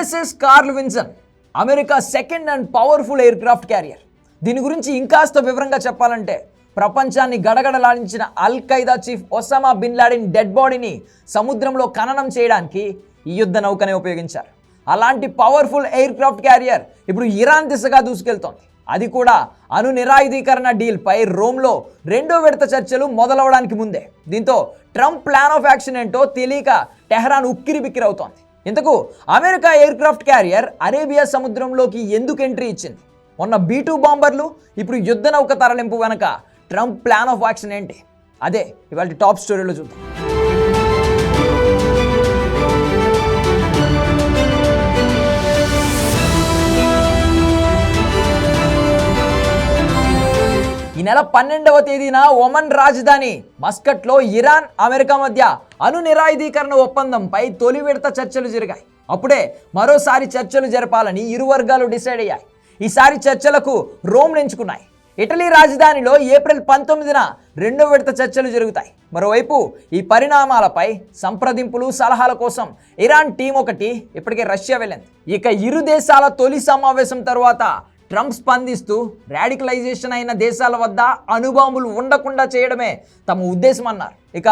USS Carl Vinson America second and powerful aircraft carrier. దీని గురించి ఇంకాస్త వివరంగా చెప్పాలంటే ప్రపంచాన్ని గడగడలాడించిన al Qaeda chief Osama bin Laden dead బాడీని సముద్రంలో ఖననం చేయడానికి ఈ యుద్ధ నౌకనే ఉపయోగించారు. అలాంటి పవర్ఫుల్ ఎయిర్ క్రాఫ్ట్ క్యారియర్ ఇప్పుడు ఇరాన్ దిశగా దూసుకెళ్తోంది. అది కూడా అణు నిరాయుధీకరణ డీల్పై రోమ్లో 2వ విడత చర్చలు మొదలవడానికి ముందే. దీంతో ట్రంప్ ప్లాన్ ఆఫ్ యాక్షన్ ఏంటో తెలియక టెహరాన్ ఉక్కిరిబిక్కిరవుతోంది. ఇంతకు America air craft carrier Arabia సముద్రంలోకి ఎందుకు ఎంట్రీ ఇచ్చింది? మొన్న B-2 బాంబర్లు, ఇప్పుడు యుద్ధ నౌక తరలింపు వెనక ట్రంప్ ప్లాన్ ఆఫ్ యాక్షన్ ఏంటి? అదే ఇవాళ టాప్ స్టోరీలో చూద్దాం. ఈ నెల 12వ తేదీన ఒమన్ రాజధాని మస్కట్లో ఇరాన్ అమెరికా మధ్య అణు నిరాయుధీకరణ ఒప్పందంపై తొలి విడత చర్చలు జరిగాయి. అప్పుడే మరోసారి చర్చలు జరపాలని ఇరు వర్గాలు డిసైడ్ అయ్యాయి. ఈసారి చర్చలకు రోమ్ ఎంచుకున్నాయి. ఇటలీ రాజధానిలో ఏప్రిల్ 19న 2వ విడత చర్చలు జరుగుతాయి. మరోవైపు ఈ పరిణామాలపై సంప్రదింపులు సలహాల కోసం ఇరాన్ టీం ఒకటి ఇప్పటికే రష్యా వెళ్ళింది. ఇక ఇరు దేశాల తొలి సమావేశం తర్వాత ట్రంప్ స్పందిస్తూ రాడికలైజేషన్ అయిన దేశాల వద్ద అణుబాంబులు ఉండకుండా చేయడమే తమ ఉద్దేశం అన్నారు. ఇక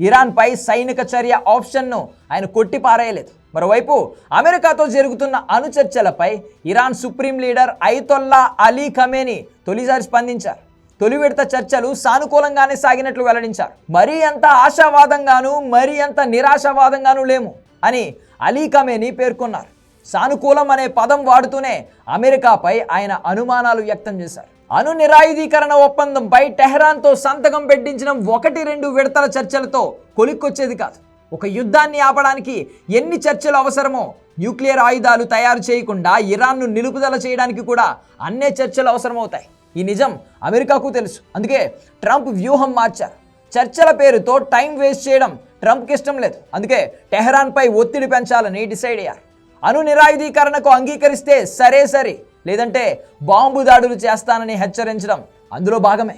ఇరాన్పై సైనిక చర్య ఆప్షన్ను ఆయన కొట్టిపారేయలేదు. మరోవైపు అమెరికాతో జరుగుతున్న అణు చర్చలపై Iran supreme leader Ayatollah Ali Khamenei తొలిసారి స్పందించారు. తొలి విడత చర్చలు సానుకూలంగానే సాగినట్లు వెల్లడించారు. మరీ అంత ఆశావాదంగాను మరీ అంత నిరాశావాదంగాను లేము అని అలీ ఖమేనీ పేర్కొన్నారు. సానుకూలం అనే పదం వాడుతూనే అమెరికాపై ఆయన అనుమానాలు వ్యక్తం చేశారు. అణు నిరాయుధీకరణ ఒప్పందంపై టెహరాన్తో సంతకం పెట్టించిన 1-2 విడతల చర్చలతో కొలిక్కొచ్చేది కాదు. ఒక యుద్ధాన్ని ఆపడానికి ఎన్ని చర్చలు అవసరమో న్యూక్లియర్ ఆయుధాలు తయారు చేయకుండా ఇరాన్ను నిలుపుదల చేయడానికి కూడా అన్నే చర్చలు అవసరమవుతాయి. ఈ నిజం అమెరికాకు తెలుసు. అందుకే ట్రంప్ వ్యూహం మార్చారు. చర్చల పేరుతో టైం వేస్ట్ చేయడం ట్రంప్కి ఇష్టం లేదు. అందుకే టెహరాన్పై ఒత్తిడి పెంచాలని డిసైడ్ అయ్యారు. అణు నిరాయుధీకరణకు అంగీకరిస్తే సరే, లేదంటే బాంబు దాడులు చేస్తానని హెచ్చరించడం అందులో భాగమే.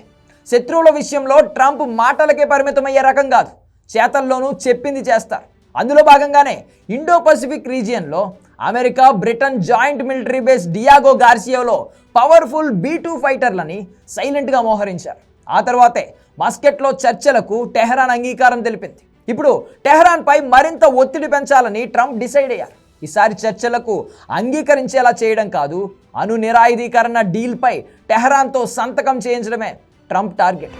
శత్రువుల విషయంలో ట్రంప్ మాటలకే పరిమితమయ్యే రకం కాదు, చేతల్లోనూ చెప్పింది చేస్తారు. అందులో భాగంగానే ఇండో పసిఫిక్ రీజియన్లో America Britain joint military base Diego గార్సియాలో పవర్ఫుల్ B-2 ఫైటర్లని సైలెంట్గా మోహరించారు. ఆ తర్వాతే మస్కెట్లో చర్చలకు టెహరాన్ అంగీకారం తెలిపింది. ఇప్పుడు టెహరాన్పై మరింత ఒత్తిడి పెంచాలని ట్రంప్ డిసైడ్ అయ్యారు. ఈసారి చర్చలకు అంగీకరించేలా చేయడం కాదు, అణు నిరాయుధీకరణ డీల్పై టెహరాన్తో సంతకం చేయించడమే ట్రంప్ టార్గెట్.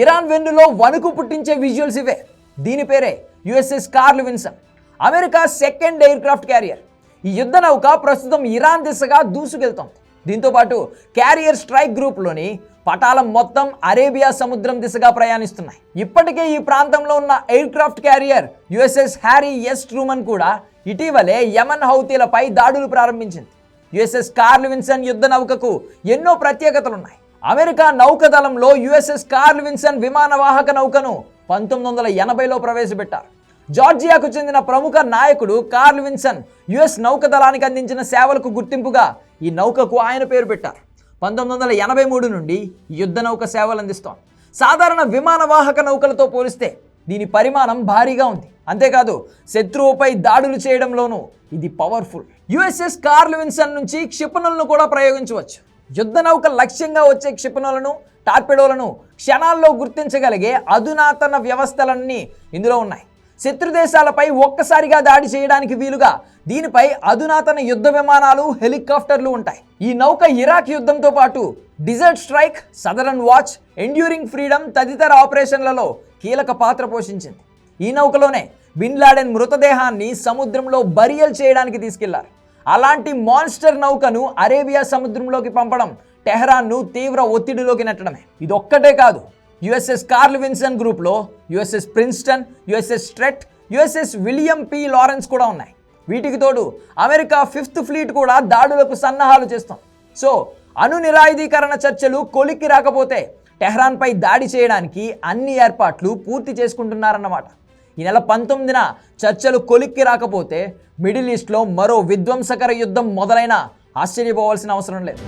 ఇరాన్ వెన్నులో వణుకు పుట్టించే విజువల్స్ ఇవే. దీని పేరే USS Carl Vinson, America second aircraft carrier. ఈ యుద్ధ నౌక ప్రస్తుతం ఇరాన్ దిశగా దూసుకెళ్తోంది. దీంతోపాటు క్యారియర్ స్ట్రైక్ గ్రూప్లోని పటాలం మొత్తం అరేబియా సముద్రం దిశగా ప్రయాణిస్తున్నాయి. ఇప్పటికే ఈ ప్రాంతంలో ఉన్న aircraft carrier USS Harry S Truman కూడా ఇటీవలే యమన్ హౌతీలపై దాడులు ప్రారంభించింది. యుఎస్ఎస్ కార్ల్ విన్సన్ యుద్ధ నౌకకు ఎన్నో ప్రత్యేకతలున్నాయి. అమెరికా నౌకదళంలో యుఎస్ఎస్ కార్ల్ విన్సన్ విమానవాహక నౌకను 1980లో ప్రవేశపెట్టారు. జార్జియాకు చెందిన ప్రముఖ నాయకుడు కార్ల్ విన్సన్ యుఎస్ నౌకదళానికి అందించిన సేవలకు గుర్తింపుగా ఈ నౌకకు ఆయన పేరు పెట్టారు. 1983 నుండి యుద్ధ నౌక సేవలు అందిస్తోంది. సాధారణ విమానవాహక నౌకలతో పోలిస్తే దీని పరిమాణం భారీగా ఉంది. అంతేకాదు శత్రువుపై దాడులు చేయడంలోనూ ఇది పవర్ఫుల్. యుఎస్ఎస్ కార్ల్ విన్సన్ నుంచి క్షిపణులను కూడా ప్రయోగించవచ్చు. యుద్ధ నౌక లక్ష్యంగా వచ్చే క్షిపణులను, టార్పెడోలను క్షణాల్లో గుర్తించగలిగే అధునాతన వ్యవస్థలన్నీ ఇందులో ఉన్నాయి. శత్రు దేశాలపై ఒక్కసారిగా దాడి చేయడానికి వీలుగా దీనిపై అధునాతన యుద్ధ విమానాలు, హెలికాప్టర్లు ఉంటాయి. ఈ నౌక ఇరాక్ యుద్ధంతో పాటు desert strike, southern watch, enduring freedom తదితర ఆపరేషన్లలో కీలక పాత్ర పోషించింది. ఈ నౌకలోనే బిన్ లాడెన్ మృతదేహాన్ని సముద్రంలో బరియల్ చేయడానికి తీసుకెళ్లారు. అలాంటి మాన్స్టర్ నౌకను అరేబియా సముద్రంలోకి పంపడం టెహరాన్ను తీవ్ర ఒత్తిడిలోకి నెట్టడమే. ఇదొక్కటే కాదు, యుఎస్ఎస్ కార్ల్ విన్సన్ గ్రూప్లో USS Princeton, USS straight, USS William P Lawrence కూడా ఉన్నాయి. వీటికి తోడు అమెరికా 5th ఫ్లీట్ కూడా దాడులకు సన్నాహాలు చేస్తాం. సో అణు నిరాయుధీకరణ చర్చలు కొలిక్కి రాకపోతే టెహరాన్పై దాడి చేయడానికి అన్ని ఏర్పాట్లు పూర్తి చేసుకుంటున్నారన్నమాట. ఈ నెల 19న చర్చలు కొలిక్కి రాకపోతే మిడిల్ ఈస్ట్లో మరో విధ్వంసకర యుద్ధం మొదలైన ఆశ్చర్యపోవాల్సిన అవసరం లేదు.